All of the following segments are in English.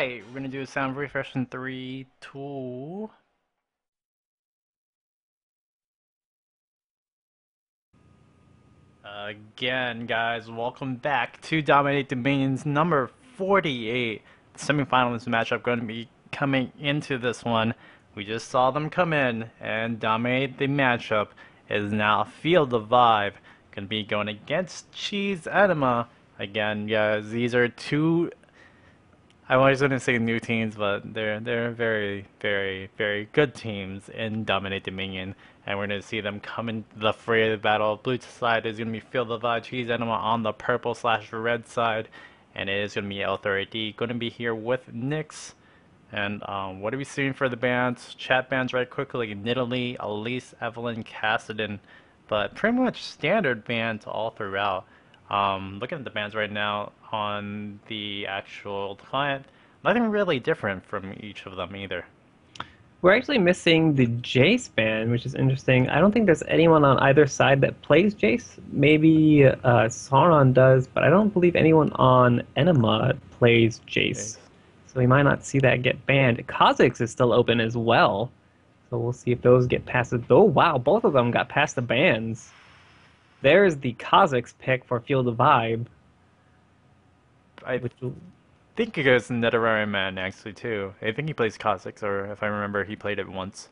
Alright, we're gonna do a sound refresh in 3, 2. Again, guys, welcome back to Dominate Dominion's number 48. The semifinalist matchup going to be coming into this one. We just saw them come in, and Dominate the matchup is now Feel the Vibe. Going to be going against Cheese Enema. Again, guys, these are two, I was going to say new teams, but they're very, very, very good teams in Dominate Dominion, and we're going to see them come in the fray of the battle. Blue side is going to be Feel the Vibe, Cheese Enema on the purple/red side, and it is going to be L30D going to be here with Nyx. And what are we seeing for the bands? Chat bands right quickly: Nidalee, Elise, Evelyn, Cassidon, but pretty much standard bands all throughout. Looking at the bands right now on the actual client, nothing really different from each of them either. We're actually missing the Jace band, which is interesting. I don't think there's anyone on either side that plays Jace. Maybe Sauron does, but I don't believe anyone on Enema plays Jace. So we might not see that get banned. Kha'Zix is still open as well. So we'll see if those get past it. Oh, wow, both of them got past the bans. There's the Kha'Zix pick for Feel the Vibe. I think it goes Netherarian Man actually too. I think he plays Kha'Zix, or if I remember, he played it once.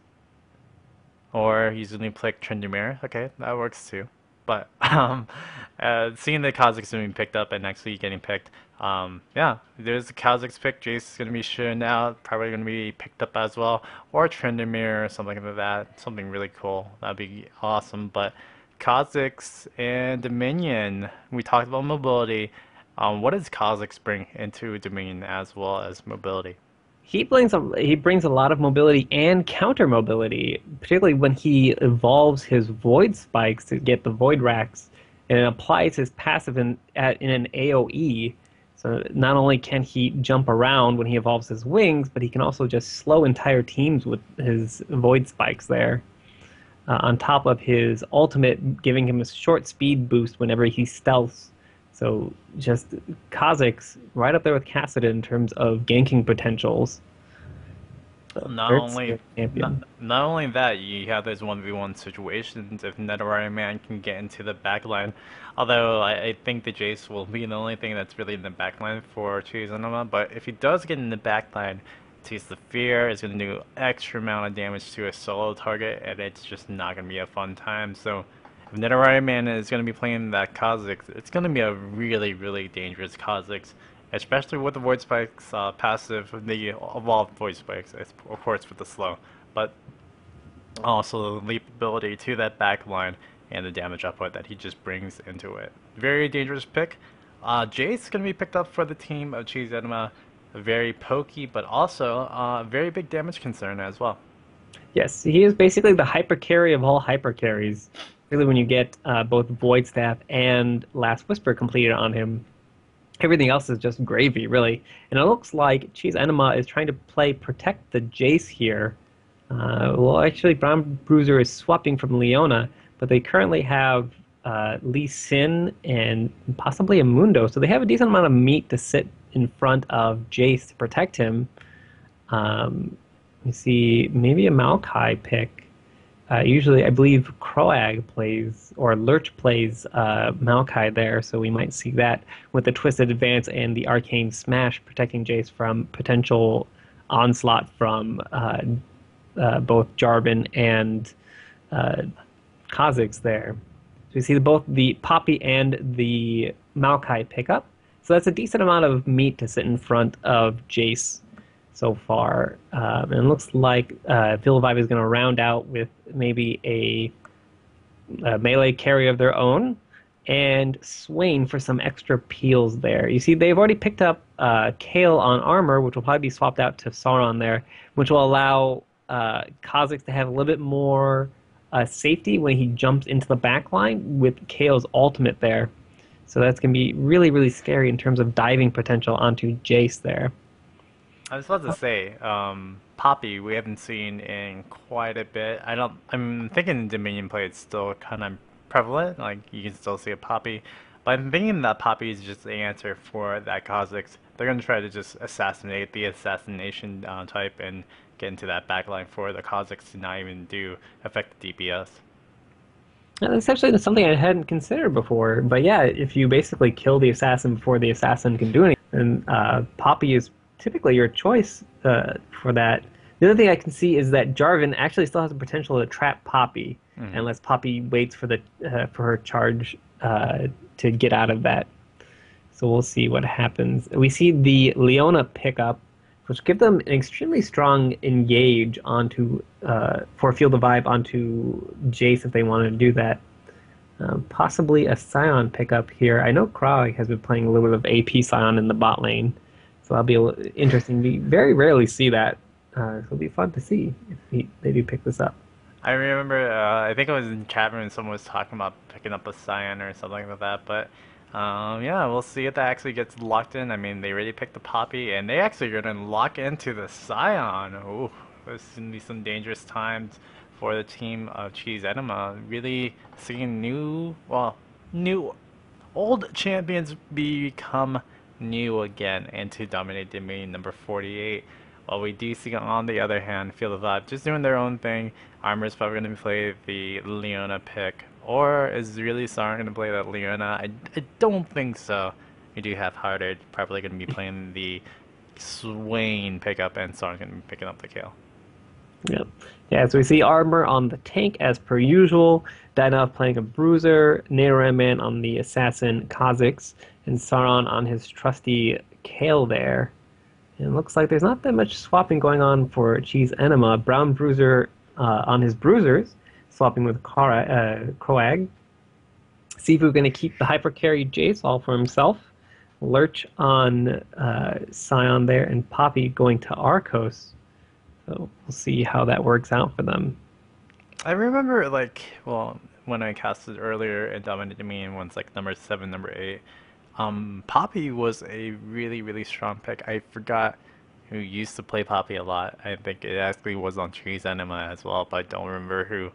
Or he's only played Tryndamere. Okay, that works too. But seeing the Kha'Zix being picked up and actually getting picked, yeah, there's the Kha'Zix pick. Jace is gonna be shown out, probably gonna be picked up as well, or Tryndamere or something like that. Something really cool. That'd be awesome. But Kha'Zix and Dominion, we talked about mobility. What does Kha'Zix bring into Dominion as well as mobility? He brings a lot of mobility and counter mobility, particularly when he evolves his Void Spikes to get the Void Racks and applies his passive in an AoE. So not only can he jump around when he evolves his wings, but he can also just slow entire teams with his Void Spikes there. On top of his ultimate giving him a short speed boost whenever he stealths. So just Kha'Zix right up there with Cassidon in terms of ganking potentials. So Not only not only that, you have those 1v1 situations if Netherarian Man can get into the backline. Although I think the Jace will be the only thing that's really in the backline for Cheese Enema, but if he does get in the backline, Taste the Fear is going to do extra amount of damage to a solo target, and it's just not going to be a fun time. So if Netherarian Man is going to be playing that Kha'Zix, it's going to be a really, really dangerous Kha'Zix, especially with the Void Spikes passive, the evolved Void Spikes, of course with the slow, but also the leap ability to that back line and the damage output that he just brings into it. Very dangerous pick. Jace is going to be picked up for the team of Cheese Enema. Very pokey, but also a very big damage concern as well. Yes, he is basically the hyper carry of all hyper carries. Really, when you get both Void Staff and Last Whisper completed on him, everything else is just gravy, really. And it looks like Cheese Enema is trying to play Protect the Jace here. Well, actually, Brown Bruiser is swapping from Leona, but they currently have Lee Sin and possibly a Mundo, so they have a decent amount of meat to sit in front of Jace to protect him. You see maybe a Maokai pick. Usually, I believe Croag plays, or Lurch plays Maokai there, so we might see that with the Twisted Advance and the Arcane Smash protecting Jace from potential onslaught from both Jarvan and Kha'Zix there. So we see both the Poppy and the Maokai pick up. So that's a decent amount of meat to sit in front of Jace so far. And it looks like Feel the Vibe is going to round out with maybe a melee carry of their own and Swain for some extra peels there. You see, they've already picked up Kale on armor, which will probably be swapped out to Sauron there, which will allow Kha'Zix to have a little bit more safety when he jumps into the backline with Kale's ultimate there. So that's going to be really, really scary in terms of diving potential onto Jace there. I was about to say, Poppy, we haven't seen in quite a bit. I'm thinking Dominion play is still kind of prevalent, like you can still see a Poppy, but I'm thinking that Poppy is just the answer for that Kha'Zix they're gonna try to just assassinate the assassination type and get into that backline for the Kazakhs to not even do effective DPS. That's actually something I hadn't considered before. But yeah, if you basically kill the assassin before the assassin can do anything, then Poppy is typically your choice for that. The other thing I can see is that Jarvan actually still has the potential to trap Poppy unless Poppy waits for her charge to get out of that. So we'll see what happens. We see the Leona pickup, which give them an extremely strong engage onto for Field of Vibe onto Jace if they wanted to do that. Possibly a Scion pickup here. I know Krog has been playing a little bit of AP Scion in the bot lane, so that'll be interesting. We very rarely see that, so it'll be fun to see if they do pick this up. I remember, I think it was in chat room, someone was talking about picking up a Scion or something like that, but yeah, we'll see if that actually gets locked in. I mean, they already picked the Poppy, and they actually are going to lock into the Scion. Ooh, there's going to be some dangerous times for the team of Cheese Enema. Really seeing old champions become new again and to dominate domain number 48. While we do see on the other hand, Field of Vibe just doing their own thing. Armor's probably going to play the Leona pick. Or is really Sarn going to play that Leona? I don't think so. You do have Hearted probably going to be playing the Swain pickup, and Sarn's going to be picking up the kill. Yep. Yeah, so we see Armor on the tank as per usual. Dynov playing a Bruiser, Naramman on the Assassin Kazakhs, and Sauron on his trusty Kale there. And it looks like there's not that much swapping going on for Cheese Enema. Brown Bruiser on his Bruisers, swapping with Kroag. Sifu going to keep the hyper carry Jace all for himself. Lurch on Scion there, and Poppy going to Arcos. So we'll see how that works out for them. I remember, like, well, when I casted earlier and dominated me in ones like number 7, number 8, Poppy was a really, really strong pick. I forgot who used to play Poppy a lot. I think it actually was on Trees Enema as well, but I don't remember who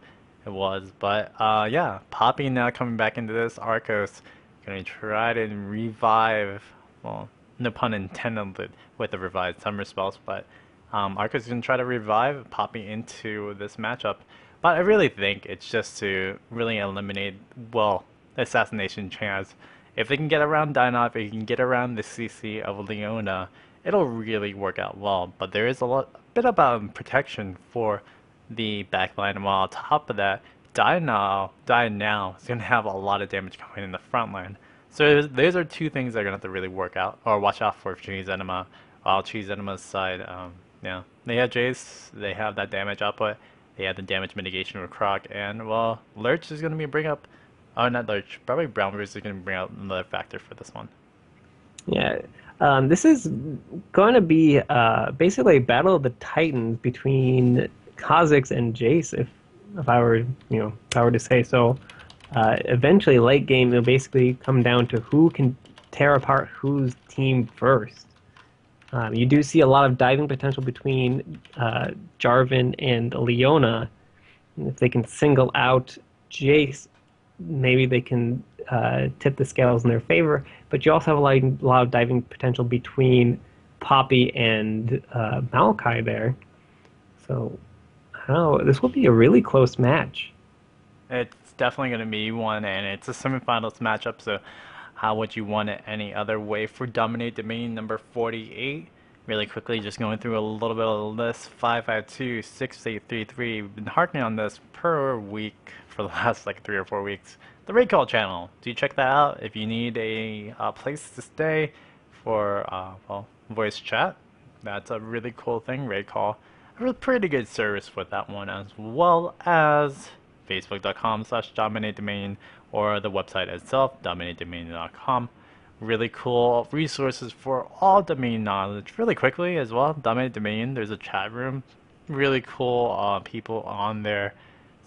it was. But yeah, Poppy now coming back into this. Arcos gonna try to revive, well, no pun intended with the revived summer spells, but Arcos is gonna try to revive Poppy into this matchup. But I really think it's just to really eliminate, well, the assassination chance. If they can get around Dynov, if they can get around the CC of Leona, it'll really work out well. But there is a bit about protection for the backline, and while on top of that, Die Now is going to have a lot of damage coming in the front line. So those are two things that are going to have to really work out, or watch out for Cheese Enema. While Cheese Enema's side, yeah, they have Jace, they have that damage output, they have the damage mitigation with Croc, and well, Lurch is going to be bring up, oh, not Lurch, probably Brown Bruce is going to bring out another factor for this one. Yeah, this is going to be basically a battle of the Titans between Kazakhs and Jace, if I were, if I were to say so. Eventually, late game, it'll basically come down to who can tear apart whose team first. You do see a lot of diving potential between Jarvan and Leona. And if they can single out Jace, maybe they can tip the scales in their favor. But you also have a lot of diving potential between Poppy and Maokai there. So, I don't know, this will be a really close match. It's definitely going to be one, and it's a semifinals matchup, so how would you want it any other way for Dominate Domain number 48? Really quickly, just going through a little bit of the list. 552, 6833. We've been harping on this per week for the last like 3 or 4 weeks. The Raid Call channel. Do check that out if you need a place to stay for well, voice chat. That's a really cool thing. Raid Call, a pretty good service with that one, as well as facebook.com/dominatedomain or the website itself, dominatedomain.com. Really cool resources for all domain knowledge. Really quickly as well, Dominate Domain, there's a chat room. Really cool people on there.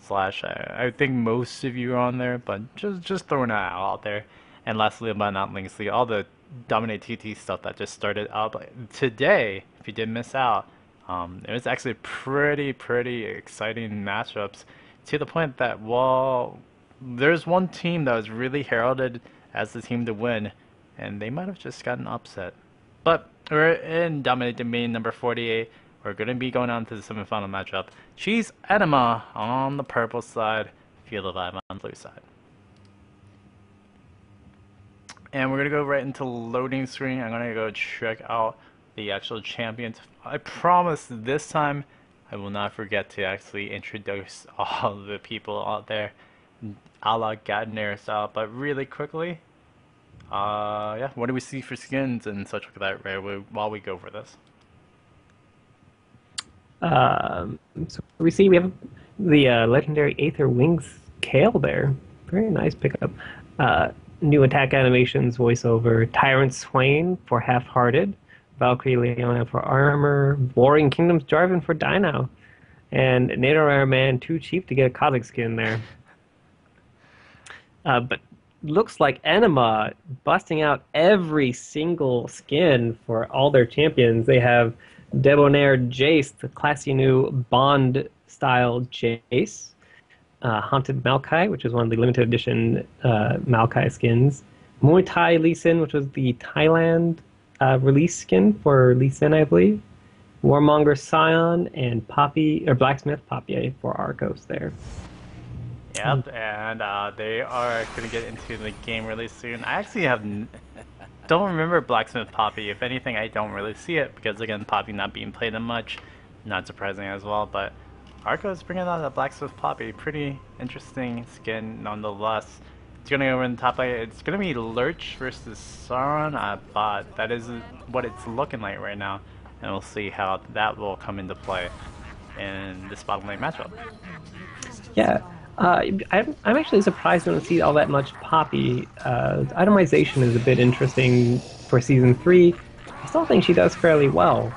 I think most of you are on there, but just throwing that out there. And lastly, but not leastly, all the Dominate TT stuff that just started up today. If you did miss out, it was actually pretty exciting matchups, to the point that, well, there's one team that was really heralded as the team to win, and they might have just gotten upset. But We're in Dominate Domain number 48. We're going to be going on to the semifinal matchup. She's Enema on the purple side, Feel the Vibe on the blue side. And we're going to go right into loading screen. I'm going to go check out the actual champions. I promise this time I will not forget to actually introduce all the people out there, a la Gatner style. But really quickly, yeah, what do we see for skins and such like that right while we go for this? So we have the legendary Aether Wings Kale there. Very nice pickup. New attack animations, voiceover. Tyrant Swain for Half-Hearted. Valkyrie Leona for Armor. Warring Kingdoms Jarvan for Dino. And Nader Man too cheap to get a Kazakh skin there. But looks like Enema busting out every single skin for all their champions. They have Debonair Jace, the classy new Bond-style Jace. Haunted Maokai, which is one of the limited edition Maokai skins. Muay Thai Lee Sin, which was the Thailand release skin for Lee Sin, I believe. Warmonger Scion and Poppy, or Blacksmith Poppy for Arcos there. Yep, and they are going to get into the game really soon. I actually don't remember Blacksmith Poppy. If anything, I don't really see it because, again, Poppy not being played that much. Not surprising as well, but Arco's bringing out a Blacksmith Poppy. Pretty interesting skin nonetheless. It's going to go in the top lane. It's going to be Lurch versus Sauron. I thought that is what it's looking like right now. And we'll see how that will come into play in this bottom lane matchup. Yeah. I'm actually surprised we don't see all that much Poppy. Itemization is a bit interesting for Season 3. I still think she does fairly well.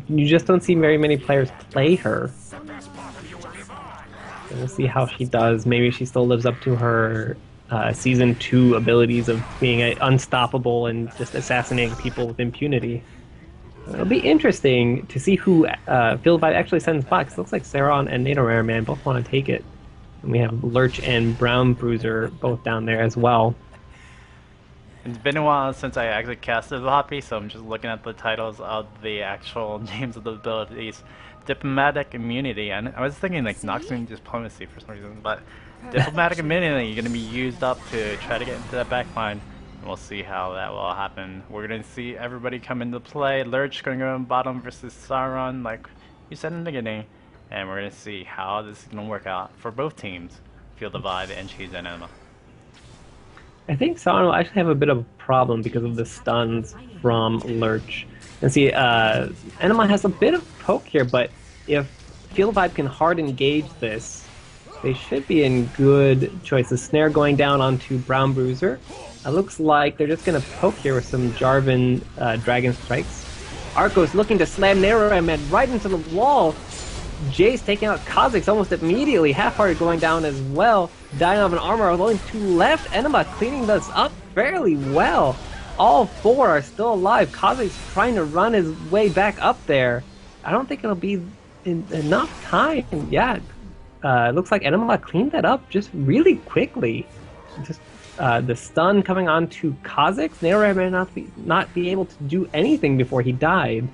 You just don't see very many players play her. So we'll see how she does. Maybe she still lives up to her Season 2 abilities of being unstoppable and just assassinating people with impunity. It'll be interesting to see who Field Vibe actually sends back. It looks like Saron and Nader Man both want to take it. And we have Lurch and Brown Bruiser both down there as well. It's been a while since I actually casted the Poppy, so I'm just looking at the titles of the actual names of the abilities. Diplomatic Immunity, and I was thinking like Noxian Diplomacy for some reason, but Diplomatic Immunity is going to be used up to try to get into that backline. We'll see how that will happen. We're going to see everybody come into play. Lurch going to go in bottom versus Sauron, like you said in the beginning. And we're going to see how this is going to work out for both teams. Feel the vibe and Cheese and Enema. I think Sauron will actually have a bit of a problem because of the stuns from Lurch. And see, Enema has a bit of poke here, but if Field Vibe can hard engage this, they should be in good choice. The snare going down onto Brown Bruiser. It looks like they're just going to poke here with some Jarvan Dragon Strikes. Arcos looking to slam Naroraman right into the wall. Jace taking out Kazakhs almost immediately. Half-Hearted going down as well. Dino and Armor with only 2 left. Enema cleaning this up fairly well. All 4 are still alive. Kazakhs trying to run his way back up there. I don't think it'll be enough time. Yeah, it looks like Enema cleaned that up just really quickly. Just the stun coming on to Kazakhs. Nader may not be able to do anything before he died.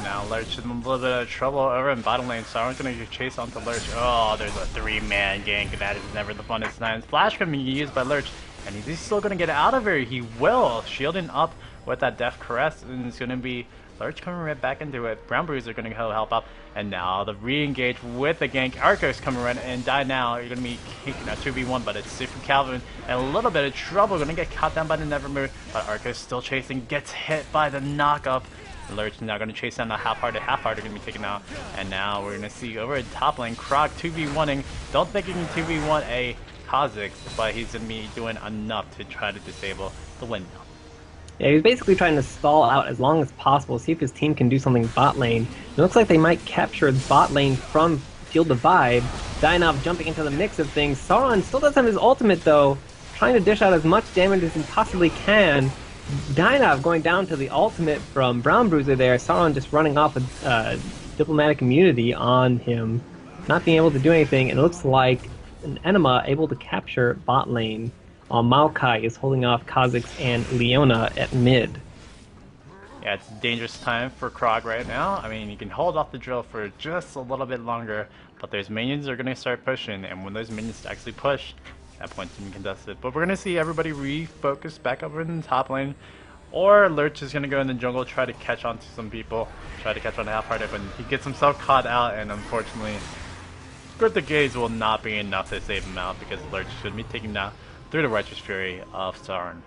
Now Lurch in a little bit of trouble over in bottom lane. Sauron's going to chase onto Lurch. Oh, there's a 3-man gank. That is never the funnest times. Flash can be used by Lurch, and he's still going to get out of here. He will. Shielding up with that Death Caress, and it's going to be Lurch coming right back into it. Brown Bruiser going to go help out. And now the re-engage with the gank. Arcos coming right and die now. You're going to be kicking a 2v1, but it's Super Calvin and a little bit of trouble. Going to get caught down by the Nevermove, but Arcos still chasing. Gets hit by the knockup. Lurch now going to chase down the Half-Hearted. Half-Hearted going to be taken out. And now we're going to see over at top lane, Krog 2v1ing. Don't think he can 2v1 a Kazakhs, but he's going to be doing enough to try to disable the windmill. Yeah, he's basically trying to stall out as long as possible, see if his team can do something bot lane. It looks like they might capture bot lane from Field the Vibe. Dynov jumping into the mix of things. Sauron still does have his ultimate though, trying to dish out as much damage as he possibly can. Dynov going down to the ultimate from Brown Bruiser there. Sauron just running off with diplomatic immunity on him, not being able to do anything. And it looks like an Enema able to capture bot lane. While Maokai is holding off Kazakhs and Leona at mid. Yeah, it's a dangerous time for Krog right now. I mean, you can hold off the drill for just a little bit longer, but those minions are going to start pushing, and when those minions actually push, that point's going to be contested. But we're going to see everybody refocus back over in the top lane, or Lurch is going to go in the jungle, try to catch on to some people, try to catch on to Half-Hearted, but he gets himself caught out, and unfortunately, Cryptic Gaze will not be enough to save him out, because Lurch should be taken down through the Righteous Fury of Sauron.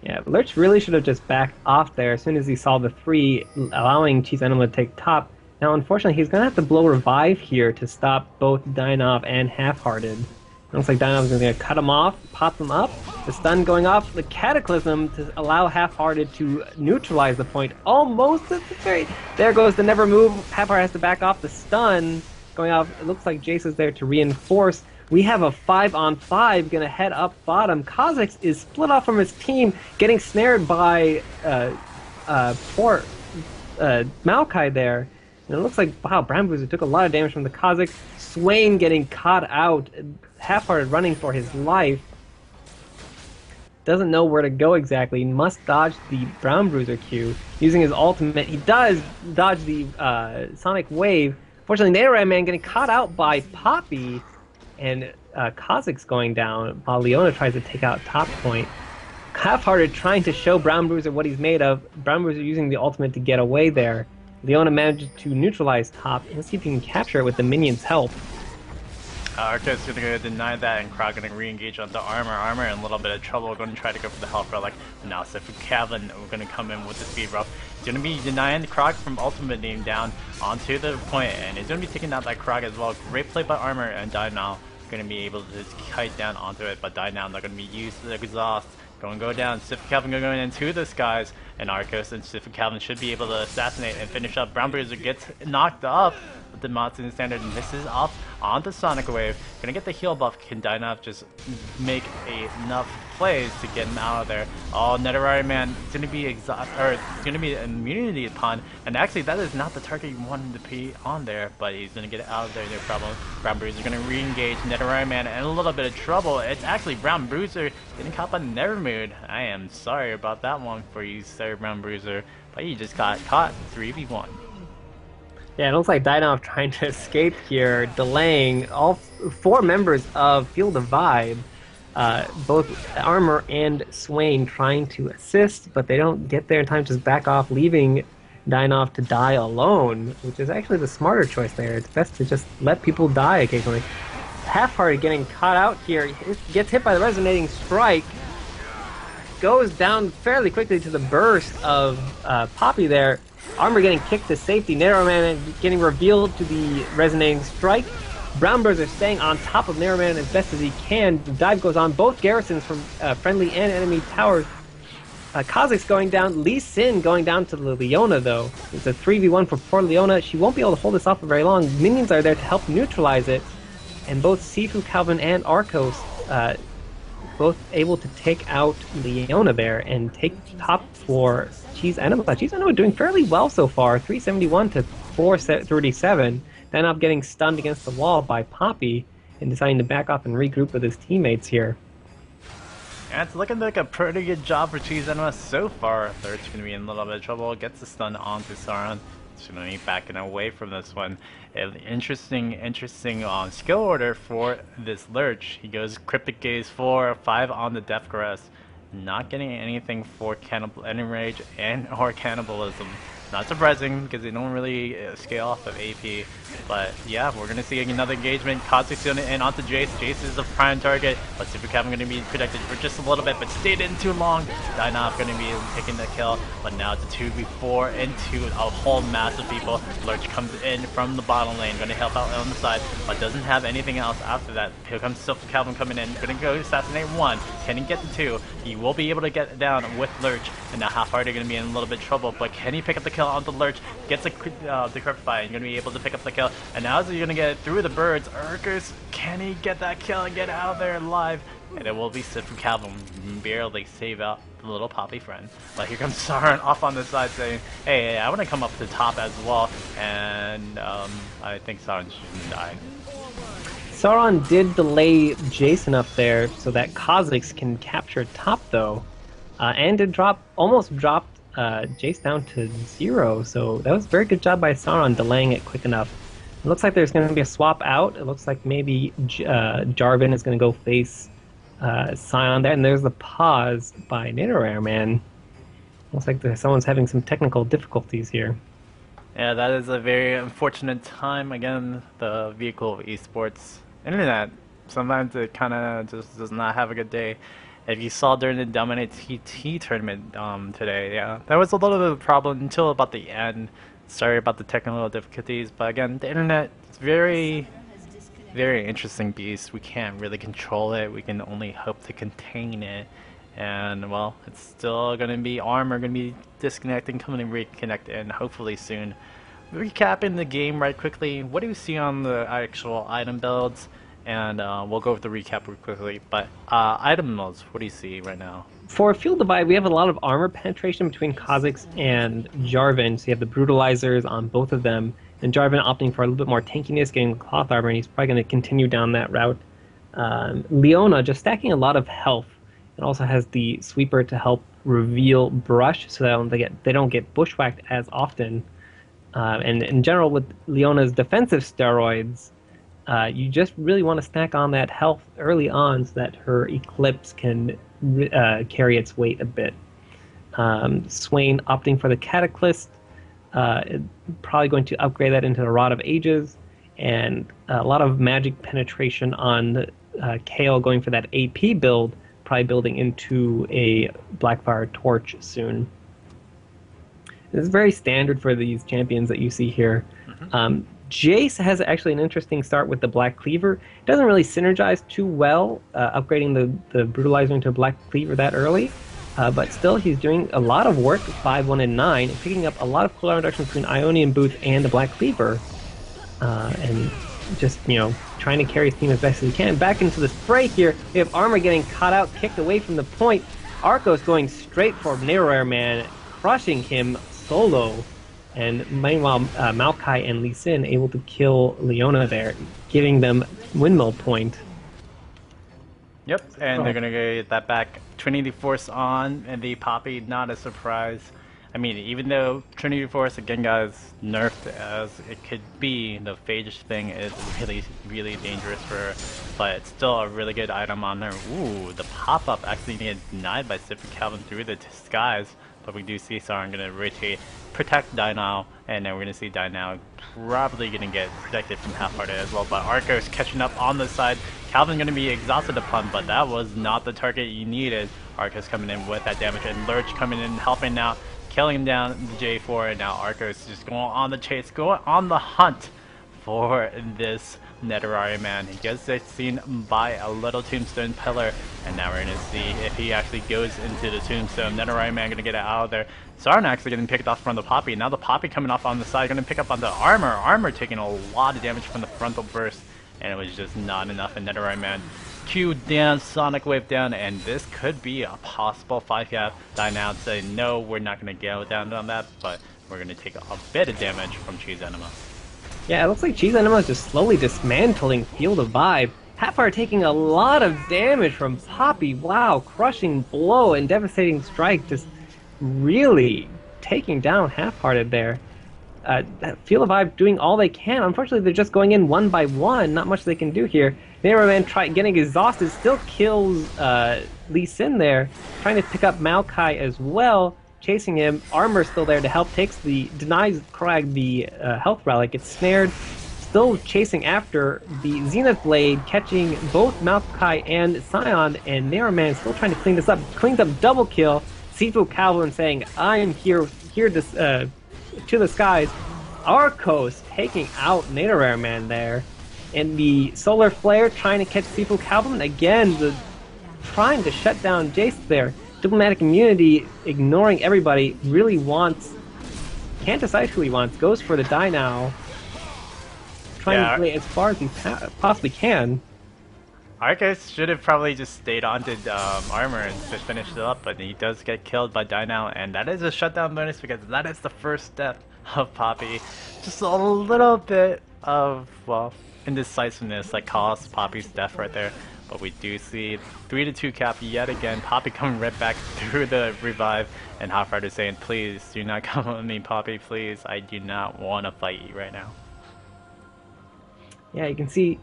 Yeah, Lurch really should have just backed off there as soon as he saw the 3, allowing Cheese Enema to take top. Now, unfortunately, he's going to have to blow Revive here to stop both Dynov and Half-Hearted. It looks like Dynov's going to cut him off, pop him up, the stun going off, the Cataclysm to allow Half-Hearted to neutralize the point almost at the very... There goes the Never Move. Half-Hearted has to back off the stun going off. It looks like Jace is there to reinforce. We have a 5-on-5 gonna head up bottom. Kha'Zix is split off from his team, getting snared by poor Maokai there. And it looks like, wow, Brambuzer took a lot of damage from the Kha'Zix. Swain getting caught out, Half-Hearted running for his life. Doesn't know where to go exactly. Must dodge the Brown Bruiser Q. Using his ultimate, he does dodge the Sonic Wave. Fortunately, Netherman getting caught out by Poppy. And Kha'Zix going down while Leona tries to take out top point. Half-Hearted trying to show Brown Bruiser what he's made of. Brown Bruiser using the ultimate to get away there. Leona manages to neutralize top and see if he can capture it with the minions' help. Arco's gonna go deny that, and Krog gonna re-engage onto Armor. Armor in a little bit of trouble, going to try to go for the health relic. Now Sifu Kavlin, we're gonna come in with the speed rough. He's gonna be denying the Krog from ultimate name down onto the point, and he's gonna be taken out by Krog as well. Great play by Armor, and Die Now gonna be able to just kite down onto it, but Die Now they're gonna be used to the exhaust. Go down. Sifu Kavlin going into the skies, and Arcos and Sifu Kavlin should be able to assassinate and finish up. Brown Bruiser gets knocked up, but the Matsun Standard misses off onto Sonic Wave. Gonna get the heal buff. Can Dynov just make enough plays to get him out of there? Oh, Netherari Man, it's gonna be it's gonna be immunity upon, and actually that is not the target you wanted to be on there, but he's gonna get it out of there, no problem. Brown Bruiser gonna re-engage Netherari Man in a little bit of trouble. It's actually Brown Bruiser getting caught by Nevermood. I am sorry about that one for you, sir, Brown Bruiser, but you just got caught 3v1. Yeah, it looks like Dynov trying to escape here, delaying all 4 members of Field of Vibe. Both Armor and Swain trying to assist, but they don't get there in time, just back off, leaving Dynov to die alone, which is actually the smarter choice there. It's best to just let people die occasionally. Half-Hearted getting caught out here, he gets hit by the Resonating Strike, goes down fairly quickly to the burst of Poppy there. Armor getting kicked to safety, Narrowman getting revealed to the Resonating Strike. Brown Bruiser staying on top of Narrowman as best as he can. The dive goes on both garrisons from friendly and enemy towers. Kha'Zix going down, Lee Sin going down to the Leona though. It's a 3v1 for poor Leona. She won't be able to hold this off for very long. Minions are there to help neutralize it. And both Sifu, Calvin, and Arcos both able to take out Leona there and take top for Cheese Enema. Cheese Enema doing fairly well so far, 371 to 437. Dynov getting stunned against the wall by Poppy and deciding to back off and regroup with his teammates here. Yeah, it's looking like a pretty good job for Cheese Enema so far. Third's going to be in a little bit of trouble, gets the stun onto Sauron. It's going to be backing away from this one. Interesting skill order for this Lurch. He goes Cryptic Gaze 4, 5 on the Death Caress. Not getting anything for Enrage or Cannibalism. Not surprising, because they don't really scale off of AP. But yeah, we're going to see another engagement. Kha'Zix going to end onto Jace. Jace is the prime target, but Super Kevin going to be protected for just a little bit, but stayed in too long. Dynov going to be taking the kill, but now it's a 2v4 into a whole mass of people. Lurch comes in from the bottom lane, going to help out on the side, but doesn't have anything else after that. Here comes Super Calvin coming in, going to go assassinate 1. Can he get the 2? He will be able to get down with Lurch, and now Half-Hearted going to be in a little bit of trouble, but can he pick up the kill onto Lurch? Gets a Decryptify, and going to be able to pick up the kill. And now as you're going to get it through the birds, Urkus, can he get that kill and get out of there alive? And it will be Sifu Calvin barely save out the little Poppy friend. But here comes Sauron off on the side saying, hey, I want to come up to the top as well. And I think Sauron shouldn't die. Sauron did delay Jason up there so that Kha'Zix can capture top though. And did almost dropped Jace down to 0. So that was a very good job by Sauron delaying it quick enough. It looks like there's going to be a swap out. It looks like maybe Jarvan is going to go face Scion there. And there's the pause by Nidoran, man. Looks like someone's having some technical difficulties here. Yeah, that is a very unfortunate time. Again, the vehicle of esports internet. Sometimes it kind of just does not have a good day. If you saw during the Dominate TT tournament today, yeah, that was a little bit of a problem until about the end. Sorry about the technical difficulties, but again, the internet is very, very interesting beast. We can't really control it. We can only hope to contain it. And well, it's still gonna be armor, gonna be disconnecting, coming and reconnecting, hopefully soon. Recapping the game right quickly. What do you see on the actual item builds? And we'll go over the recap real quickly. But item builds, what do you see right now? For Field Divide, we have a lot of armor penetration between Kha'Zix and Jarvan. So you have the Brutalizers on both of them, and Jarvan opting for a little bit more tankiness, getting the cloth armor, and he's probably going to continue down that route. Leona just stacking a lot of health. It also has the sweeper to help reveal brush, so that they don't get bushwhacked as often. And in general, with Leona's defensive steroids, you just really want to stack on that health early on so that her Eclipse can carry its weight a bit. Swain opting for the Cataclysm, probably going to upgrade that into the Rod of Ages, and a lot of magic penetration on Kale going for that AP build, probably building into a Blackfire Torch soon. This is very standard for these champions that you see here. Jace has actually an interesting start with the Black Cleaver. It doesn't really synergize too well, upgrading the Brutalizer into a Black Cleaver that early. But still, he's doing a lot of work, 5, 1, and 9, and picking up a lot of cooldown reduction between Ionian Boots and the Black Cleaver. And just, trying to carry his team as best as he can. Back into the spray here, we have Armor getting caught out, kicked away from the point. Arcos going straight for Nidoran Man, crushing him solo. And meanwhile, Maokai and Lee Sin able to kill Leona there, giving them windmill point. Yep, and they're gonna get that back. Trinity Force on, and the Poppy, not a surprise. I mean, even though Trinity Force, again guys, nerfed as it could be, the Phage thing is really, really dangerous for her. But it's still a really good item on there. Ooh, the pop-up actually gets denied by Sifra Calvin through the skies. But we do see Sauron going to rotate, protect Dynao, and then we're going to see Dynao probably going to get protected from Half-Hearted as well. But Arcos catching up on the side. Calvin's going to be exhausted upon, but that was not the target you needed. Arcos coming in with that damage, and Lurch coming in, helping out, killing him down the J4, and now Arcos just going on the chase, going on the hunt for this Nidoran man. He gets seen by a little tombstone pillar, and now we're going to see if he actually goes into the tombstone. Nidoran man going to get it out of there. Sauron actually getting picked off from the Poppy. Now the Poppy coming off on the side, going to pick up on the armor. Armor taking a lot of damage from the frontal burst, and it was just not enough. And Nidoran man Q down, Sonic Wave down, and this could be a possible 5-cap. Dynao say no, we're not going to go down on that, but we're going to take a bit of damage from Cheese Enema. Yeah, it looks like Cheese Enema is just slowly dismantling Field of Vibe. Half-Heart taking a lot of damage from Poppy. Wow, crushing blow and devastating strike, just really taking down Half-Hearted there. Field of Vibe doing all they can. Unfortunately, they're just going in one by one. Not much they can do here. Nidoran getting exhausted, still kills Lee Sin there, trying to pick up Maokai as well. Chasing him, Armor still there to help, denies Krag the health relic, gets snared, still chasing after the Zenith Blade, catching both Maokai and Scion, and Nidoran still trying to clean this up, cleans up double kill. Sifu Calvin saying, I am here to the skies. Arcos taking out Nidoran Man there, and the Solar Flare trying to catch Sifu Calvin, again, trying to shut down Jace there. Diplomatic Immunity, ignoring everybody, really can't decide who he wants, goes for the Dynao, trying to play as far as he possibly can. Arcos should have probably just stayed on to armor and just finished it up, but he does get killed by Dynao, and that is a shutdown bonus because that is the first step of Poppy. Just a little bit of, well, indecisiveness that caused Poppy's death right there. But we do see 3-2 cap yet again. Poppy coming right back through the revive, and Half-Rider saying, please do not come with me, Poppy, please. I do not want to fight you right now. Yeah, you can see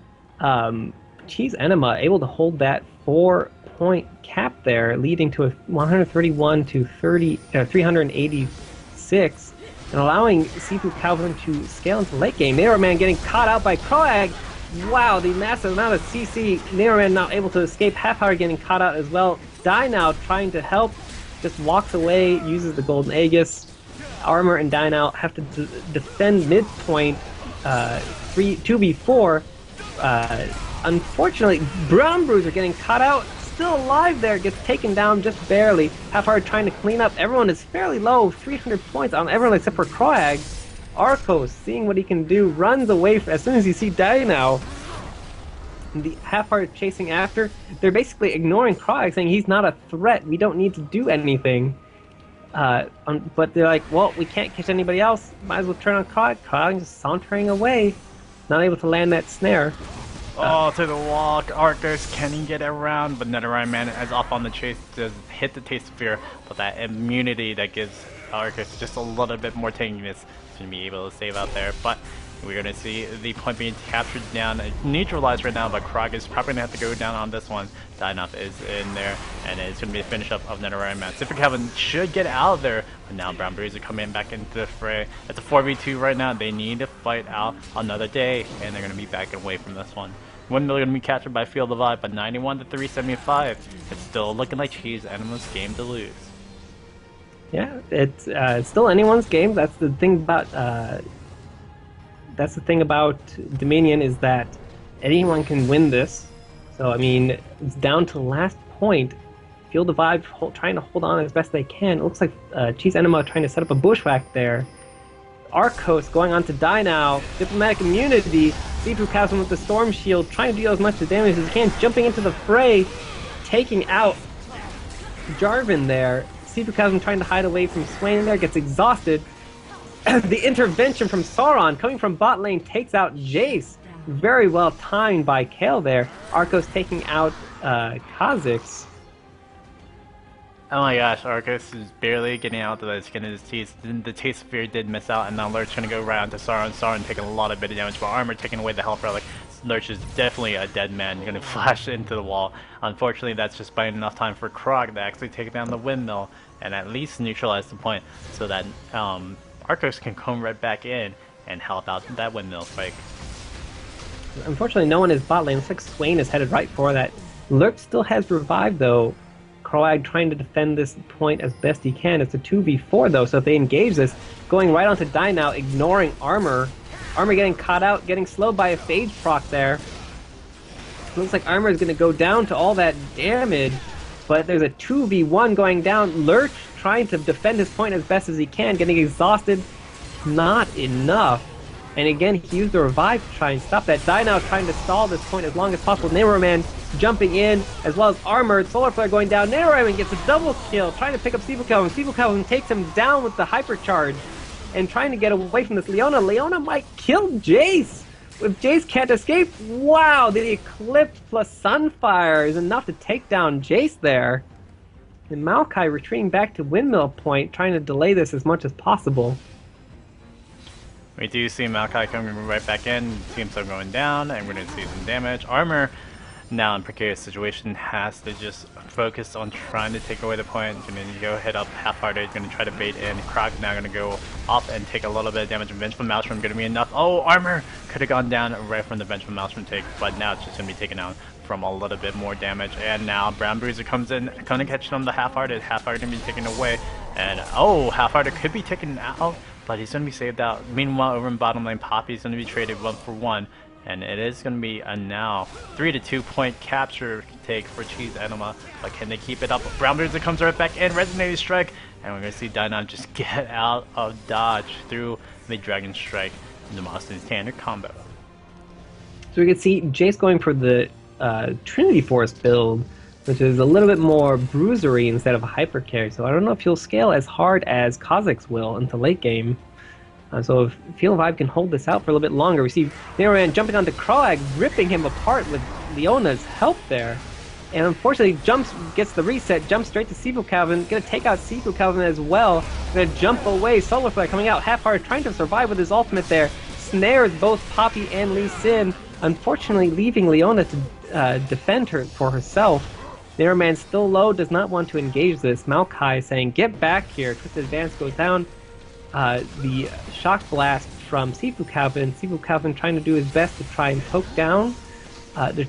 Cheese Enema able to hold that 4-point cap there, leading to a 131 to 386, and allowing Seafood Calvin to scale into late game. Man getting caught out by Kroag. Wow, the massive amount of CC. Man not able to escape. Half-Hour getting caught out as well. Now trying to help, just walks away, uses the Golden Aegis. Armor and Now have to defend midpoint 2v4. Unfortunately, Brown Bruiser getting caught out, still alive there, gets taken down just barely. Half-Heart trying to clean up. Everyone is fairly low, 300 points on everyone except for Kroag. Arcos, seeing what he can do, runs away as soon as you see Now. The Half-Heart chasing after. They're basically ignoring Kroag, saying he's not a threat, we don't need to do anything. But they're like, well, we can't catch anybody else, might as well turn on Kroag. Kroag just sauntering away, not able to land that snare. Oh, to the wall. Arcos, can he get around? But Netherine Man is off on the chase, does hit the Taste of Fear, but that immunity that gives Arcos just a little bit more tankiness to be able to save out there. But we're going to see the point being captured down, neutralized right now, but Kroag is probably going to have to go down on this one. Dynuff is in there, and it's going to be a finish up of Netherine Man. Siffer Calvin should get out of there, but now Brown Bruiser coming back into the fray. It's a 4v2 right now. They need to fight out another day, and they're going to be backing away from this one. Windmill going to be captured by Field of Vibe, but 91 to 375. It's still looking like Cheese Enema's game to lose. Yeah, it's still anyone's game. That's the thing about Dominion, is that anyone can win this. So I mean, it's down to the last point. Field of Vibe trying to hold on as best they can. It looks like Cheese Enema trying to set up a bushwhack there. Arcos going on to die now. Diplomatic immunity. Seafood Chasm with the Storm Shield, trying to deal as much damage as he can, jumping into the fray, taking out Jarvan there. Seafood Chasm trying to hide away from Swain there, gets exhausted. The intervention from Sauron coming from bot lane takes out Jace. Very well timed by Kale there. Arcos taking out Kha'Zix. Oh my gosh, Arcos is barely getting out of the skin of his teeth. The Taste of Fear did miss out, and now Lurch going to go right onto Sauron. Sauron taking a lot of bit of damage, but Armor taking away the health relic. Lurch is definitely a dead man. You're going to flash into the wall. Unfortunately, that's just buying enough time for Kroag to actually take down the windmill and at least neutralize the point so that Arcos can come right back in and help out that windmill spike. Unfortunately, no one is bot lane. Looks like Swain is headed right for that. Lurch still has revived, though. Kroag trying to defend this point as best he can. It's a 2v4 though, so if they engage this, going right onto Die now, ignoring Armor. Armor getting caught out, getting slowed by a Phage proc there. Looks like Armor is going to go down to all that damage, but there's a 2v1 going down. Lurch trying to defend his point as best as he can, getting exhausted. Not enough. And again, he used the revive to try and stop that. Die now trying to stall this point as long as possible. Man jumping in, as well as Armored. Solar Flare going down. Man gets a double kill, trying to pick up Steeple Calvin. Steeple Calvin takes him down with the hypercharge, and trying to get away from this Leona. Leona might kill Jace. If Jace can't escape, wow, the Eclipse plus Sunfire is enough to take down Jace there. And Maokai retreating back to Windmill Point, trying to delay this as much as possible. We do see Maokai coming right back in, team still going down, and we're going to see some damage. Armor, now in precarious situation, has to just focus on trying to take away the point. Going to go hit up Half-Hearted, going to try to bait in. Krog's now going to go up and take a little bit of damage. And Vengeful Maelstrom going to be enough. Oh, Armor could have gone down right from the Vengeful Maelstrom take, but now it's just going to be taken out from a little bit more damage. And now Brown Bruiser comes in, going to catch them the Half-Hearted. Half-Hearted going to be taken away. And oh, Half-Hearted could be taken out, but he's going to be saved out. Meanwhile, over in bottom lane, Poppy's going to be traded 1-for-1. And it is going to be a now 3-2 point capture take for Cheese Enema. But can they keep it up? Brown Bruiser comes right back in, Resonating Strike. And we're going to see Dynon just get out of dodge through the Dragon Strike in the Boston standard combo. So we can see Jace going for the Trinity Force build, which is a little bit more bruisery instead of a hyper carry. So I don't know if he'll scale as hard as Kha'Zix will into late game. So if Field Vibe can hold this out for a little bit longer, we see Neroman jumping onto Kroag, ripping him apart with Leona's help there. And unfortunately, gets the reset, jumps straight to Sifu Calvin, gonna take out Sifu Calvin as well. Gonna jump away, Solar Flare coming out, Half-Heart trying to survive with his ultimate there. Snares both Poppy and Lee Sin, unfortunately leaving Leona to defend her for herself. Neroman still low, does not want to engage this. Maokai saying, get back here. Twisted Advance goes down. The Shock Blast from Sifu Calvin trying to do his best to try and poke down. They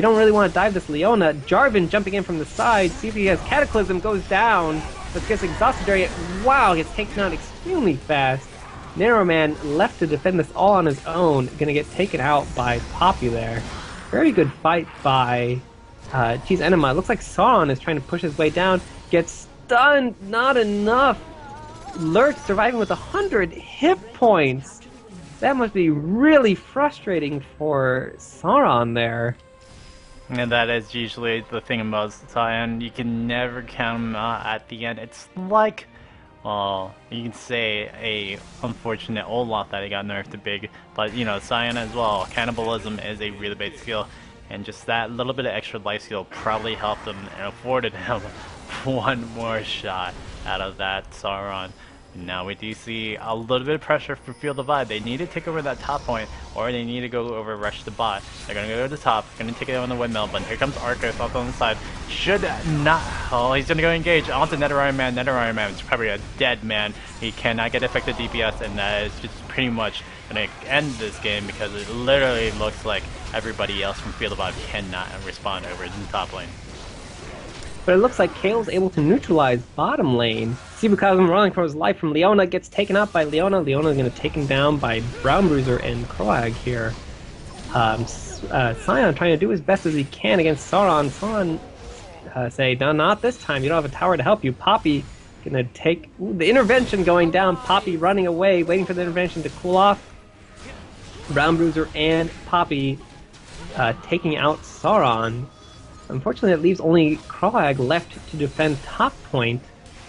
don't really want to dive this Leona. Jarvan jumping in from the side. See if he has Cataclysm, goes down. But gets exhausted during it. Wow, gets taken out extremely fast. Neroman left to defend this all on his own. Gonna get taken out by Poppy there. Very good fight by Cheese Enema. It looks like Sauron is trying to push his way down. Gets stunned, not enough. Lurch surviving with 100 hit points. That must be really frustrating for Sauron there. And that is usually the thing about Cyan. You can never count him out at the end. It's like, well, you can say a unfortunate Olaf that he got nerfed to big, but you know, Cyan as well. Cannibalism is a really big skill, and just that little bit of extra life steal probably helped him and afforded him one more shot out of that Sauron. Now we do see a little bit of pressure for Field of Vibe. They need to take over that top point, or they need to go over rush the bot. They're going to go to the top, going to take it on the windmill, but here comes Arcos off on the side. Should not... Oh, he's going to go engage onto Nether Man. Nether Man is probably a dead man. He cannot get effective DPS, and that is just pretty much going to end this game because it literally looks like everybody else from Field of Vibe cannot respond over in the top lane. But it looks like Kale's able to neutralize bottom lane. Sibukazum running for his life from Leona, gets taken out by Leona. Leona's going to take him down by Brown Bruiser and Kroag here. Sion trying to do his best as he can against Sauron. Sauron say, no, not this time. You don't have a tower to help you. Poppy going to take the intervention going down. Poppy running away, waiting for the intervention to cool off. Brown Bruiser and Poppy taking out Sauron. Unfortunately, that leaves only Kroag left to defend top point.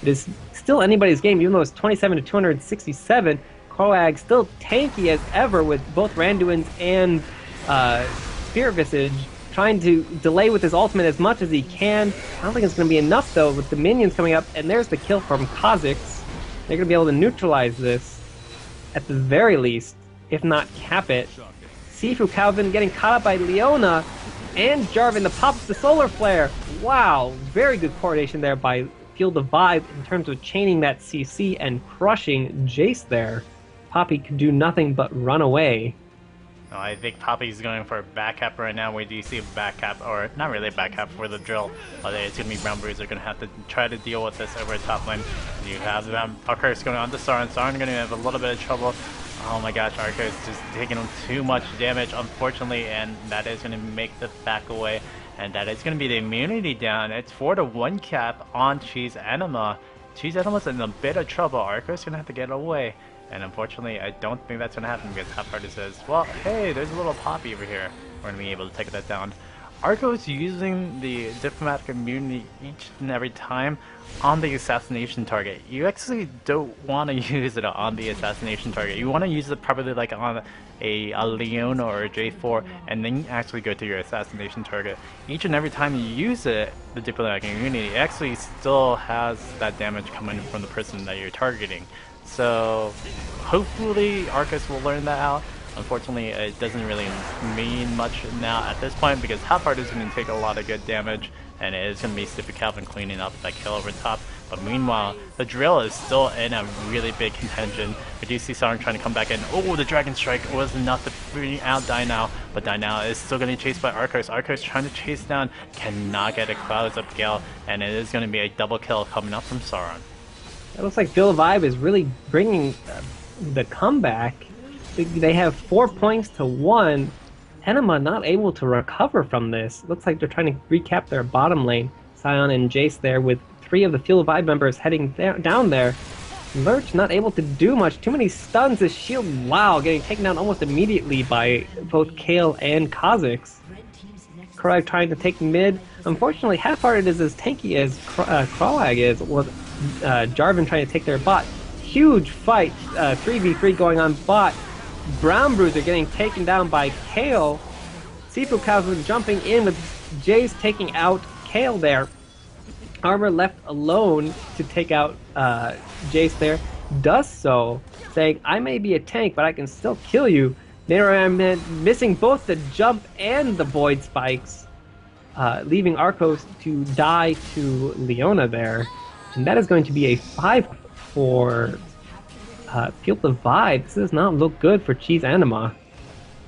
It is still anybody's game, even though it's 27 to 267. Kroag still tanky as ever with both Randuin's and Spirit Visage, trying to delay with his ultimate as much as he can. I don't think it's going to be enough, though, with the minions coming up. And there's the kill from Kha'Zix. They're going to be able to neutralize this, at the very least, if not cap it. Sifu Calvin getting caught up by Leona. And Jarvan, the pops the Solar Flare. Wow, very good coordination there by Field of Vibe in terms of chaining that CC and crushing Jace there. Poppy could do nothing but run away. No, I think Poppy's going for a back cap right now. We do see a back cap, or not really a back cap for the drill. It's going to be Brown Bruiser going to have to try to deal with this over top lane. You have Arcos going on to Sauron. Sauron going to have a little bit of trouble. Oh my gosh, Arcos just taking him too much damage, unfortunately, and that is going to make the back away. And that is going to be the immunity down. It's 4-1 cap on Cheese Enema. Cheese Enema's in a bit of trouble. Arcos is going to have to get away. And unfortunately, I don't think that's going to happen because Half-Hearted says, well, hey, there's a little Poppy over here. We're going to be able to take that down. Arcos using the diplomatic immunity each and every time on the assassination target. You actually don't want to use it on the assassination target. You want to use it probably like on a Leona or a J4 and then actually go to your assassination target. Each and every time you use it, the diplomatic immunity actually still has that damage coming from the person that you're targeting. So hopefully Arcos will learn that out. Unfortunately, it doesn't really mean much now at this point because Half-Heart is going to take a lot of good damage, and it is going to be Sifu Calvin cleaning up that kill over top. But meanwhile, the drill is still in a really big contention. We do see Sauron trying to come back in. Oh, the Dragon Strike was enough to bring out Dinao, but Dinao is still getting chased by Arcos. Arcos trying to chase down, cannot get a Clouds Up Gale, and it is going to be a double kill coming up from Sauron. It looks like Field of Vibe is really bringing the comeback. They have 4 points to 1. Enema not able to recover from this. Looks like they're trying to recap their bottom lane. Sion and Jace there with 3 of the Field of Vibe members heading down there. Lurch not able to do much. Too many stuns. His shield, wow, getting taken down almost immediately by both Kale and Kha'Zix. Kroag trying to take mid. Unfortunately, Half-Hearted is as tanky as Kroag is, with Jarvan trying to take their bot. huge fight, 3v3 going on, but Brown Bruiser getting taken down by Kale. Seafood Calvin jumping in with Jace taking out Kale there. Armor left alone to take out Jace there. Does so, saying, I may be a tank, but I can still kill you. Nayrumen missing both the jump and the void spikes, leaving Arcos to die to Leona there. And that is going to be a 5 for Feel the Vibe. This does not look good for Cheese Anima.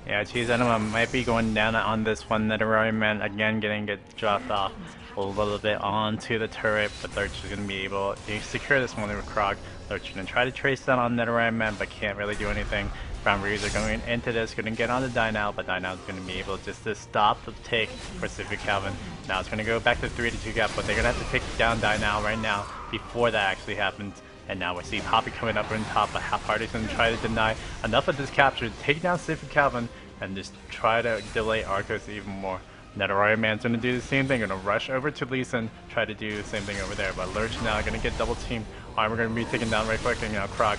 Yeah, Cheese Enema might be going down on this one. Nayrumen again getting it dropped off a little bit onto the turret, but Lurch is going to be able to secure this one with Krog. Lurch is going to try to trace that on Nayrumen, but can't really do anything. Brown Breeze are going into this, going to get on the die now, but die now is going to be able just to stop the take for Pacific Calvin. Now it's going to go back to 3-2 gap, but they're going to have to take down die now right now before that actually happens. And now we see Poppy coming up on top, but Half Party's going to try to deny enough of this capture to take down Pacific Calvin and just try to delay Arcos even more. Nayrumen's going to do the same thing, going to rush over to Lee Sin, try to do the same thing over there, but Lurch now going to get double teamed. Armor going to be taken down right quick, and now Krog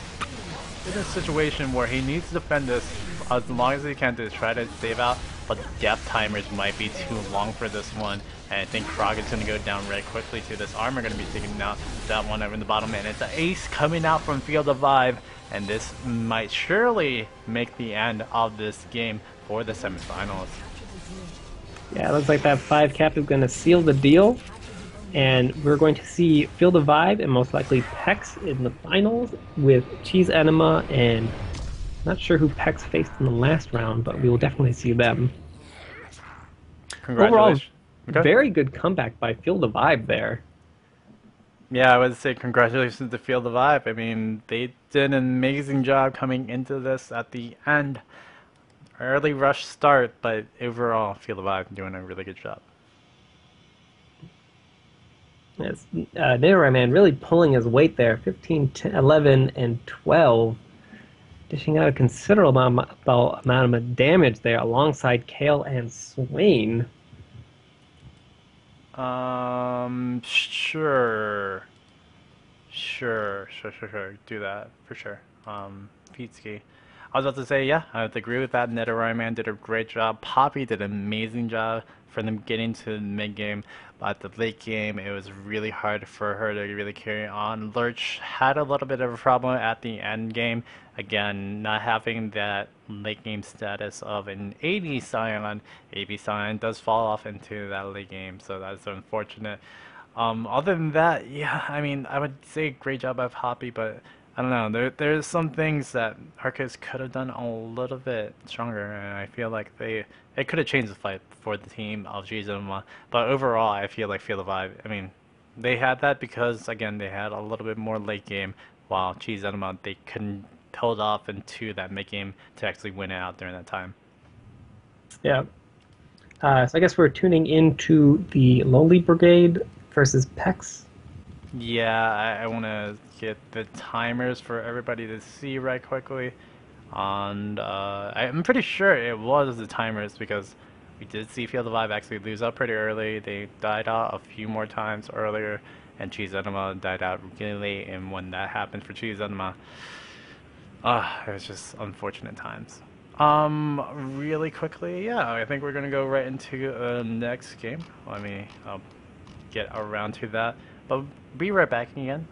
in a situation where he needs to defend this as long as he can to try to save out, but the death timers might be too long for this one, and I think Krog is going to go down very quickly to this. Armor going to be taking out that one over in the bottom, and it's an ace coming out from Field of Vibe, and this might surely make the end of this game for the semifinals. Yeah, it looks like that 5 cap is going to seal the deal. And we're going to see Feel the Vibe and most likely Pex in the finals with Cheese Enema, and not sure who Pex faced in the last round, but we will definitely see them. Congratulations. Overall, very good comeback by Feel the Vibe there. Yeah, I would say congratulations to Feel the Vibe. I mean, they did an amazing job coming into this at the end. Early rush start, but overall, Feel the Vibe doing a really good job. Yes, Nayrumen really pulling his weight there, 15, 10, 11, and 12. Dishing out a considerable amount of damage there alongside Kale and Swain. Sure. Do that, for sure. Pizki. I was about to say, yeah, I would agree with that. Nayrumen did a great job. Poppy did an amazing job for them getting to the mid game. But at the late game, it was really hard for her to really carry on. Lurch had a little bit of a problem at the end game. Again, not having that late game status of an AD Scion. AB Scion does fall off into that late game, so that's unfortunate. Other than that, yeah, I mean, I would say great job by Poppy, but I don't know. There's some things that Arcus could have done a little bit stronger, and I feel like it could have changed the fight for the team of Gizoma. But overall, I feel like Feel the Vibe. I mean, they had that because again they had a little bit more late game, while Cheese Enema they couldn't hold off into that mid game to actually win it out during that time. Yeah. So I guess we're tuning into the Lowly Brigade versus Pex. Yeah, I want to get the timers for everybody to see right quickly. And I'm pretty sure it was the timers because we did see Feel the Vibe actually lose out pretty early. They died out a few more times earlier, and Cheese Enema died out really late. And when that happened for Cheese Enema, it was just unfortunate times. Really quickly, yeah, I think we're gonna go right into the next game. Let me get around to that. But be right back again.